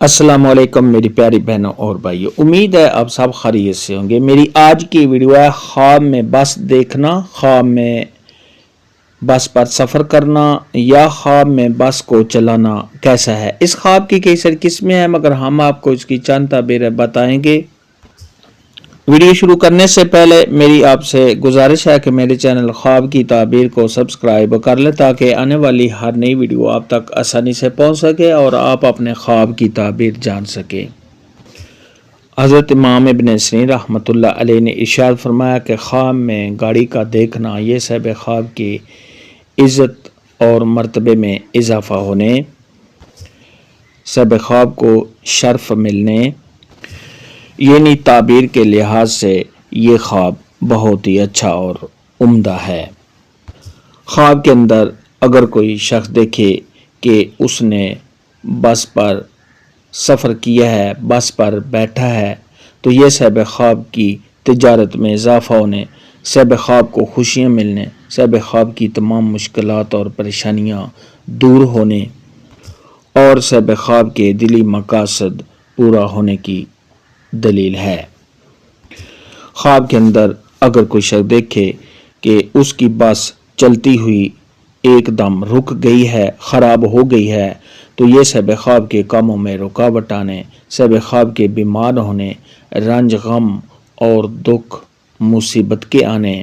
السلام علیکم میری پیاری بہنوں اور بھائیوں، امید ہے آپ سب خیریت سے ہوں گے۔ میری آج کی ویڈیو ہے خواب میں بس دیکھنا، خواب میں بس پر سفر کرنا یا خواب میں بس کو چلانا کیسا ہے۔ اس خواب کی کئی ساری قسمیں ہیں مگر ہم آپ کو اس کی چند تعبیریں بتائیں گے۔ ویڈیو شروع کرنے سے پہلے میری آپ سے گزارش ہے کہ میرے چینل خواب کی تعبیر کو سبسکرائب کر لیں تاکہ آنے والی ہر نئی ویڈیو آپ تک آسانی سے پہنچ سکے اور آپ اپنے خواب کی تعبیر جان سکیں۔ حضرت امام ابن سیرین رحمۃ اللہ علیہ نے ارشاد فرمایا کہ خواب میں گاڑی کا دیکھنا یہ صاحب خواب کی عزت اور مرتبے میں اضافہ ہونے، صاحب خواب کو شرف ملنے، یعنی تعبیر کے لحاظ سے یہ خواب بہت ہی اچھا اور عمدہ ہے۔ خواب کے اندر اگر کوئی شخص دیکھے کہ اس نے بس پر سفر کیا ہے، بس پر بیٹھا ہے، تو یہ صاحب خواب کی تجارت میں اضافہ ہونے، صاحب خواب کو خوشیاں ملنے، صاحب خواب کی تمام مشکلات اور پریشانیاں دور ہونے اور صاحب خواب کے دلی مقاصد پورا ہونے کی دلیل ہے۔ خواب کے اندر اگر کوئی شخص دیکھے کہ اس کی بس چلتی ہوئی ایک دم رک گئی ہے، خراب ہو گئی ہے، تو یہ صاحب خواب کے کاموں میں رکاوٹ آنے، صاحب خواب کے بیمار ہونے، رنج غم اور دکھ مصیبت کے آنے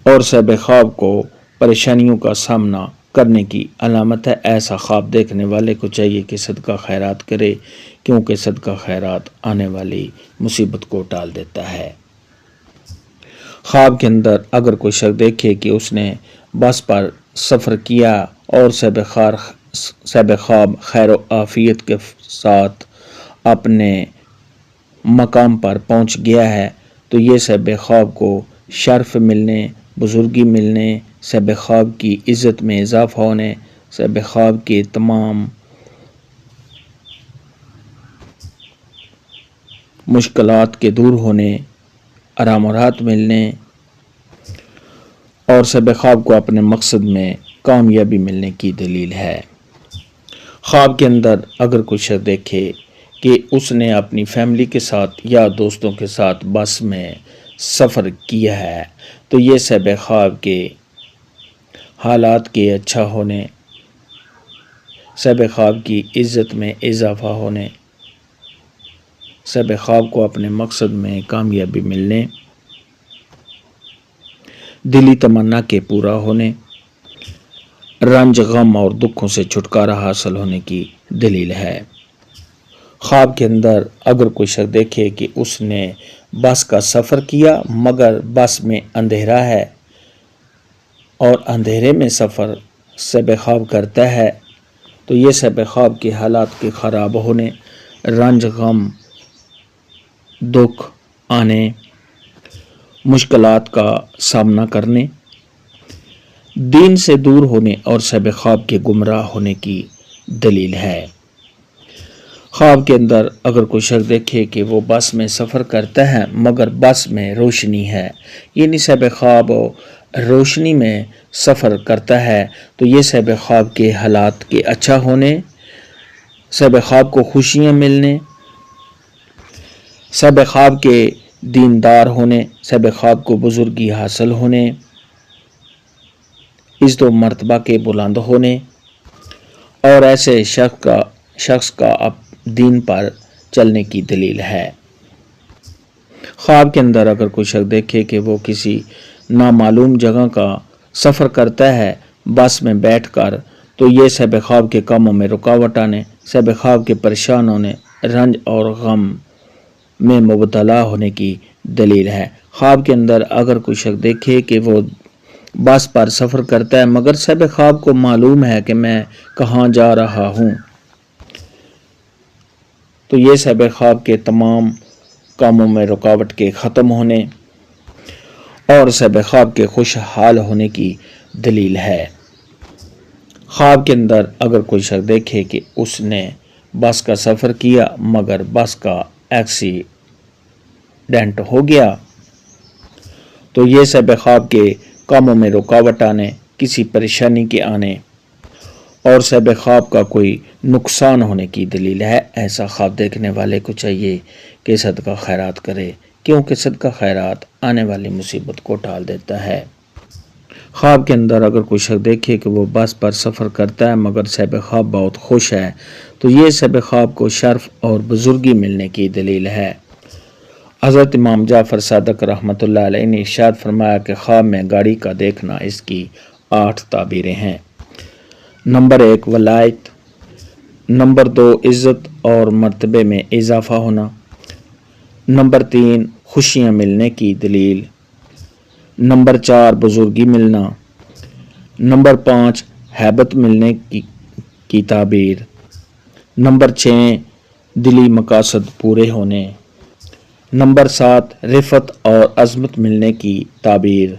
اور صاحب خواب کو پریشانیوں کا سامنا کرنے کی علامت ہے۔ ایسا خواب دیکھنے والے کو چاہیے کہ صدقہ خیرات کرے، کیونکہ صدقہ خیرات آنے والی مصیبت کو ٹال دیتا ہے۔ خواب کے اندر اگر کوئی شخص دیکھے کہ اس نے بس پر سفر کیا اور صاحب خواب خیر و عافیت کے ساتھ اپنے مقام پر پہنچ گیا ہے، تو یہ صاحب خواب کو شرف ملنے، بزرگی ملنے، صاحب خواب کی عزت میں اضافہ ہونے، صاحب خواب کے تمام مشکلات کے دور ہونے، آرام و راحت ملنے اور صاحب خواب کو اپنے مقصد میں کامیابی ملنے کی دلیل ہے۔ خواب کے اندر اگر کوئی شخص دیکھے کہ اس نے اپنی فیملی کے ساتھ یا دوستوں کے ساتھ بس میں سفر کیا ہے، تو یہ صاحب خواب کے حالات کے اچھا ہونے، صاحب خواب کی عزت میں اضافہ ہونے، صاحب خواب کو اپنے مقصد میں کامیابی ملنے، دلی تمنا کے پورا ہونے، رنج غم اور دکھوں سے چھٹکارا حاصل ہونے کی دلیل ہے۔ خواب کے اندر اگر کوئی شخص دیکھے کہ اس نے بس کا سفر کیا مگر بس میں اندھیرا ہے اور اندھیرے میں سفر صاحب خواب کرتا ہے، تو یہ صاحب خواب کے حالات کے خراب ہونے، رنج غم دکھ آنے، مشکلات کا سامنا کرنے، دین سے دور ہونے اور صاحب خواب کے گمراہ ہونے کی دلیل ہے۔ خواب کے اندر اگر کوئی شخص دیکھے کہ وہ بس میں سفر کرتا ہے مگر بس میں روشنی ہے، یعنی صاحب خواب روشنی میں سفر کرتا ہے، تو یہ صاحب خواب کے حالات کے اچھا ہونے، صاحب خواب کو خوشیاں ملنے، صاحب خواب کے دیندار ہونے، صاحب خواب کو بزرگی حاصل ہونے، عزت و مرتبہ کے بلند ہونے اور ایسے شخص کا دین پر چلنے کی دلیل ہے۔ خواب کے اندر اگر کوئی شخص دیکھے کہ وہ کسی نامعلوم جگہ کا سفر کرتا ہے بس میں بیٹھ کر، تو یہ صاحب خواب کے کاموں میں رکاوٹ آنے، صاحب خواب کے پریشان ہونے، رنج اور غم میں مبتلا ہونے کی دلیل ہے۔ خواب کے اندر اگر کوئی شخص دیکھے کہ وہ بس پر سفر کرتا ہے مگر صاحب خواب کو معلوم ہے کہ میں کہاں جا رہا ہوں، تو یہ صاحب خواب کے تمام کاموں میں رکاوٹ کے ختم ہونے اور صاحب خواب کے خوشحال ہونے کی دلیل ہے۔ خواب کے اندر اگر کوئی شخص دیکھے کہ اس نے بس کا سفر کیا مگر بس کا ایکسیڈنٹ ہو گیا، تو یہ صاحب خواب کے کاموں میں رکاوٹ آنے، کسی پریشانی کے آنے اور صاحب خواب کا کوئی نقصان ہونے کی دلیل ہے۔ ایسا خواب دیکھنے والے کو چاہیے کہ صدقہ خیرات کرے، کیونکہ صدقہ خیرات آنے والی مصیبت کو ٹال دیتا ہے۔ خواب کے اندر اگر کوئی شخص دیکھے کہ وہ بس پر سفر کرتا ہے مگر صاحب خواب بہت خوش ہے، تو یہ صاحب خواب کو شرف اور بزرگی ملنے کی دلیل ہے۔ حضرت امام جعفر صادق رحمۃ اللہ علیہ نے ارشاد فرمایا کہ خواب میں گاڑی کا دیکھنا اس کی 8 تعبیریں ہیں۔ نمبر 1 ولایت، نمبر 2 عزت اور مرتبے میں اضافہ ہونا، نمبر 3 خوشیاں ملنے کی دلیل، نمبر 4 بزرگی ملنا، نمبر 5 ہیبت ملنے کی تعبیر، نمبر 6 دلی مقاصد پورے ہونے، نمبر 7 رفعت اور عظمت ملنے کی تعبیر،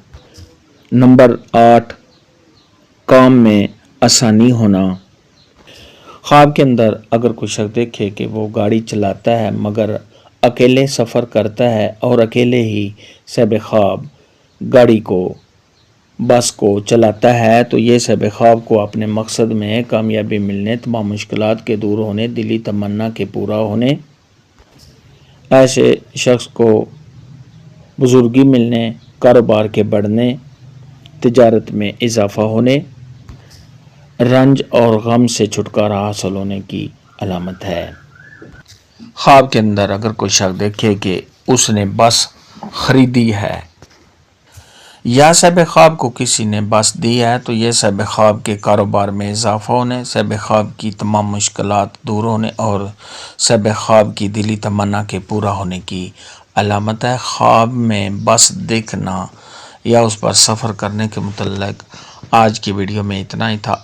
نمبر 8 کام میں آسانی ہونا۔ خواب کے اندر اگر کوئی شخص دیکھے کہ وہ گاڑی چلاتا ہے مگر اکیلے سفر کرتا ہے اور اکیلے ہی صاحب خواب گاڑی کو بس کو چلاتا ہے، تو یہ صاحب خواب کو اپنے مقصد میں کامیابی ملنے، تمام مشکلات کے دور ہونے، دلی تمنا کے پورا ہونے، ایسے شخص کو بزرگی ملنے، کاروبار کے بڑھنے، تجارت میں اضافہ ہونے، رنج اور غم سے چھٹکارا حاصل ہونے کی علامت ہے۔ خواب کے اندر اگر کوئی شخص دیکھے کہ اس نے بس خریدی ہے یا صاحب خواب کو کسی نے بس دی ہے، تو یہ صاحب خواب کے کاروبار میں اضافہ ہونے، صاحب خواب کی تمام مشکلات دور ہونے اور صاحب خواب کی دلی تمنا کے پورا ہونے کی علامت ہے۔ خواب میں بس دیکھنا یا اس پر سفر کرنے کے متعلق آج کی ویڈیو میں اتنا ہی تھا۔